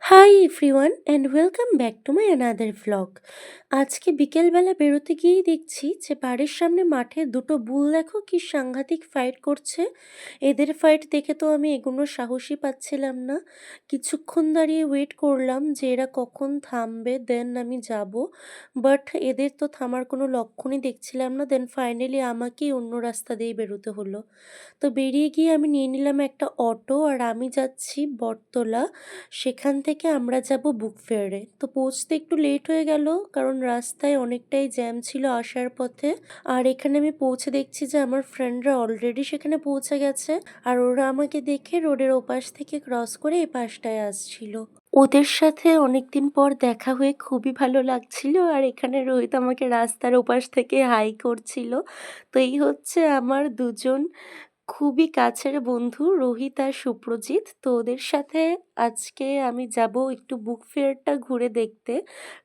Hi everyone and welcome back to my another vlog. আজকে বিকেলবেলা বেরোতে গিয়েই দেখছি যে বাড়ির সামনে মাঠে দুটো বুল দেখো কি সাংঘাতিক ফাইট করছে। এদের ফাইট দেখে তো আমি এগোনোর সাহসই পাচ্ছিলাম না। কিছুক্ষণ দাঁড়িয়ে ওয়েট করলাম যে এরা কখন থামবে, দেন আমি যাব। বাট এদের তো থামার কোনো লক্ষণই দেখছিলাম না। দেন ফাইনালি আমাকেই অন্য রাস্তা দিয়ে বেরোতে হলো। তো বেরিয়ে গিয়ে আমি নিয়ে নিলাম একটা অটো আর আমি যাচ্ছি বটতলা। সেখান থেকে আমরা যাব বুক ফেয়ারে। তো পৌঁছতে একটু লেট হয়ে গেল কারণ রাস্তায় অনেকটাই জ্যাম ছিল আসার পথে। আর এখানে আমি পৌঁছে দেখছি যে আমার ফ্রেন্ডরা অলরেডি সেখানে পৌঁছে গেছে আর ওরা আমাকে দেখে রোডের ওপাশ থেকে ক্রস করে এই পাশটায় আসছিল। ওদের সাথে অনেকদিন পর দেখা হয়ে খুবই ভালো লাগছিল আর এখানে রোহিত আমাকে রাস্তার ওপাশ থেকে হাই করছিল। তো এই হচ্ছে আমার দুজন খুবই কাছের বন্ধু রোহিত আর সুপ্রজিৎ। তো ওদের সাথে আজকে আমি যাব একটু বুক ফেয়ারটা ঘুরে দেখতে।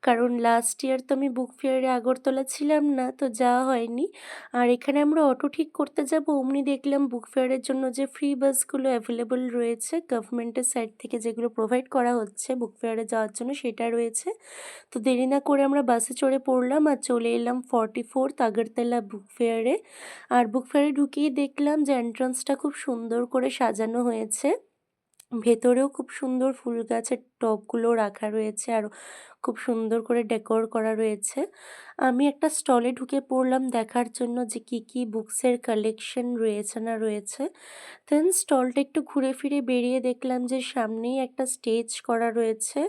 কারণ লাস্ট ইয়ার তো আমি বুক ফেয়ারে আগরতলা ছিলাম না, তো যাওয়া হয়নি। আর এখানে আমরা অটো ঠিক করতে যাব, অমনি দেখলাম বুক ফেয়ারের জন্য যে ফ্রি বাসগুলো অ্যাভেলেবল রয়েছে গভর্নমেন্টের সাইড থেকে, যেগুলো প্রোভাইড করা হচ্ছে বুক ফেয়ারে যাওয়ার জন্য, সেটা রয়েছে। তো দেরি না করে আমরা বাসে চড়ে পড়লাম আর চলে এলাম 44 আগরতলা বুক ফেয়ারে। আর বুক ফেয়ারে ঢুকেই দেখলাম যে এন্ট্রান্সটা খুব সুন্দর করে সাজানো হয়েছে। ভেতরেও খুব সুন্দর ফুল গাছের টবগুলো রাখা রয়েছে আর খুব সুন্দর করে ডেকোর করা রয়েছে। আমি একটা স্টলে ঢুকে পড়লাম দেখার জন্য যে কি কি বুকসের কালেকশন রয়েছে না রয়েছে। দেন স্টলটা একটু ঘুরে ফিরে বেরিয়ে দেখলাম যে সামনেই একটা স্টেজ করা রয়েছে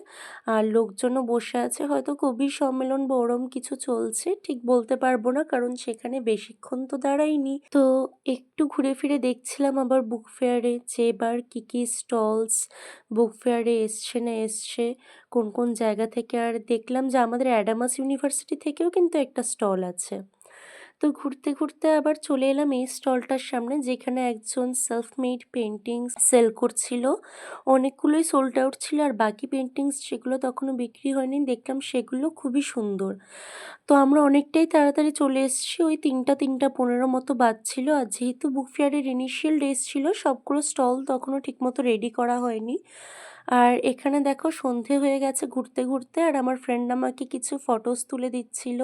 আর লোকজনও বসে আছে, হয়তো কবি সম্মেলন বা ওরম কিছু চলছে, ঠিক বলতে পারবো না কারণ সেখানে বেশিক্ষণ তো দাঁড়াইনি। তো একটু ঘুরে ফিরে দেখছিলাম আবার বুক ফেয়ারে যে এবার কি কি স্টলস বুক ফেয়ারে এসছে না এসছে, কোন কোন জায়গা থেকে। আর দেখলাম যে আমাদের অ্যাডামাস ইউনিভার্সিটি থেকেও কিন্তু একটা স্টল আছে। তো ঘুরতে ঘুরতে আবার চলে এলাম এই স্টলটার সামনে যেখানে একজন সেলফ মেড পেন্টিংস সেল করছিল। অনেকগুলোই সোল্ড আউট ছিল আর বাকি পেন্টিংস যেগুলো তখনও বিক্রি হয়নি দেখলাম সেগুলো খুবই সুন্দর। তো আমরা অনেকটাই তাড়াতাড়ি চলে এসেছি, ওই 3:15 মতো বাজছিল। আর যেহেতু বুক ফেয়ারের ইনিশিয়াল ডেজ ছিল সবগুলো স্টল তখনও ঠিকমতো রেডি করা হয়নি। আর এখানে দেখো সন্ধে হয়ে গেছে ঘুরতে ঘুরতে, আর আমার ফ্রেন্ড আমাকে কিছু ফটোস তুলে দিচ্ছিল।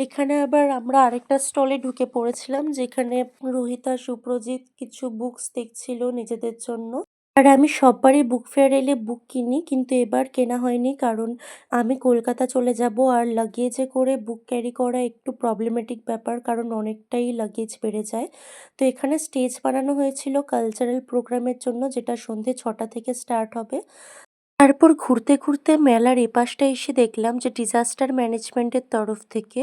এখানে আবার আমরা আরেকটা স্টলে ঢুকে পড়েছিলাম যেখানে রোহিত আর সুপ্রজিৎ কিছু বুকস দেখছিল নিজেদের জন্য। আর আমি সববারই বুক ফেয়ার এলে বুক কিনি, কিন্তু এবার কেনা হয়নি কারণ আমি কলকাতা চলে যাব আর লাগেজে করে বুক ক্যারি করা একটু প্রবলেমেটিক ব্যাপার, কারণ অনেকটাই লাগেজ বেড়ে যায়। তো এখানে স্টেজ বানানো হয়েছিল কালচারাল প্রোগ্রামের জন্য, যেটা সন্ধে 6টা থেকে স্টার্ট হবে। তারপর ঘুরতে ঘুরতে মেলার এপাশটা এসে দেখলাম যে ডিজাস্টার ম্যানেজমেন্টের তরফ থেকে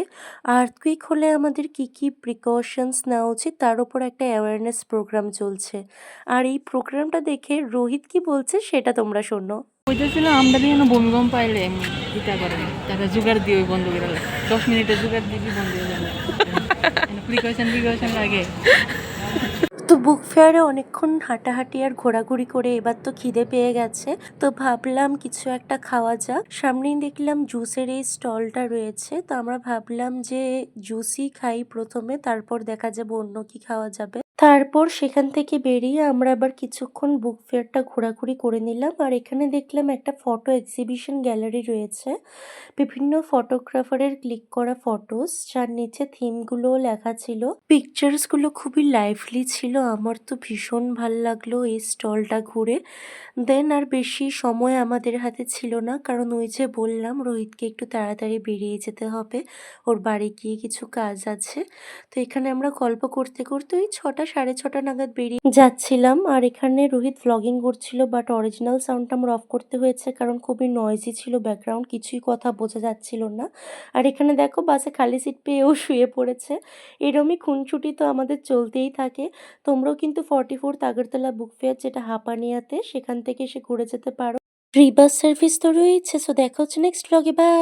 আর্থকুইক হলে আমাদের কি কি প্রিকশনস নেওয়া উচিত তার উপর একটা অ্যাওয়ারনেস প্রোগ্রাম চলছে। আর এই প্রোগ্রামটা দেখে রোহিত কি বলছে সেটা তোমরা শোনো। কইতেছিল আমরা দিয়ে না ভূমিকম্প পাইলে ইটা করেন তারা জোগাড় দিয়ে ওই বন্ধ করে 10 মিনিটে জোগাড় দিয়ে বন্ধ হয়ে যাবে। প্রিকশন লাগে। তো বুক ফেয়ারে অনেকক্ষণ হাঁটাহাঁটি আর ঘোরাঘুরি করে এবার তো খিদে পেয়ে গেছে, তো ভাবলাম কিছু একটা খাওয়া যাক। সামনেই দেখলাম জুসের এই স্টলটা রয়েছে, তো আমরা ভাবলাম যে জুসই খাই প্রথমে, তারপর দেখা যাবে অন্য কি খাওয়া যাবে। তারপর সেখান থেকে বেরিয়ে আমরা আবার কিছুক্ষণ বুক ফেয়ারটা ঘোরাঘুরি করে নিলাম। আর এখানে দেখলাম একটা ফটো এক্সিবিশন গ্যালারি রয়েছে, বিভিন্ন ফটোগ্রাফারের ক্লিক করা ফটোস, যার নিচে থিমগুলোও লেখা ছিল। পিকচার্সগুলো খুবই লাইভলি ছিল, আমার তো ভীষণ ভাল লাগলো এই স্টলটা ঘুরে। দেন আর বেশি সময় আমাদের হাতে ছিল না কারণ ওই যে বললাম রোহিতকে একটু তাড়াতাড়ি বেরিয়ে যেতে হবে, ওর বাড়ি গিয়ে কিছু কাজ আছে। তো এখানে আমরা গল্প করতে করতে ওই 6টা 6:30 নাগাদ বেরিয়ে যাচ্ছিলাম। আর এখানে রোহিত ভ্লগিং করছিল, বাট অরিজিনাল সাউন্ডটা আমার অফ করতে হয়েছে কারণ খুবই নয়েজি ছিল ব্যাকগ্রাউন্ড, কিছুই কথা বোঝা যাচ্ছিল না। আর এখানে দেখো বাসে খালি সিট পেয়েও শুয়ে পড়েছে। এরমই খুনসুটি তো আমাদের চলতেই থাকে। তোমরাও কিন্তু 44 আগরতলা বুক ফেয়ার, যেটা হাপানিয়াতে, সেখান থেকে এসে ঘুরে যেতে পারো। ফ্রি বাস সার্ভিস তো রয়েছে। সো দেখা হচ্ছে নেক্সট ব্লগে। বাই।